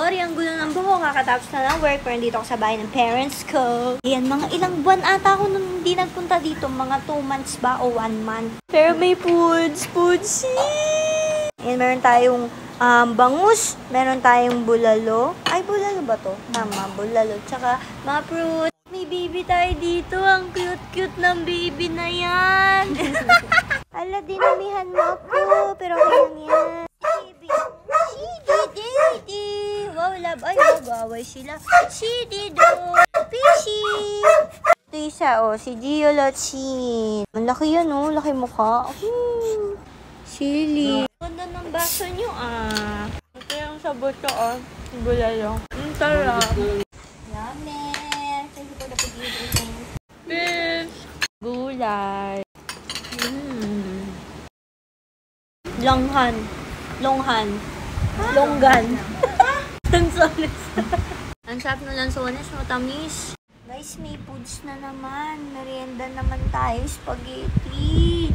Sorry, ang gulo ng buho. Kakatapos na ng work. Pero dito ako sa bahay ng parents ko. Ayan, mga ilang buwan ata ako nung hindi nagpunta dito. Mga 2 months ba o 1 month. Pero may foods. Ayan, meron tayong bangus. Meron tayong bulalo. Ay, bulalo ba to? Tama, bulalo. Tsaka mga fruit. May baby tayo dito. Ang cute-cute ng baby na yan. Ala, dinamihan mo ako. Pero okay lang yan. Baby. Shidi. Wow, love. Ay, mag-away sila. Shidi do. Fishy. Ito isa, si Gio Lochin. Ang laki yan, laki mukha. Silly. Ganda ng baso nyo, Ito yung sabot ko, bulalo. Ang sarap. Yummy. Thank you for the pag-ibig. Fish. Gulay. Longgan. Lansones. Ang sarap na lansones, matamis. Guys, may foods na naman. Merienda naman tayo. Spaghetti.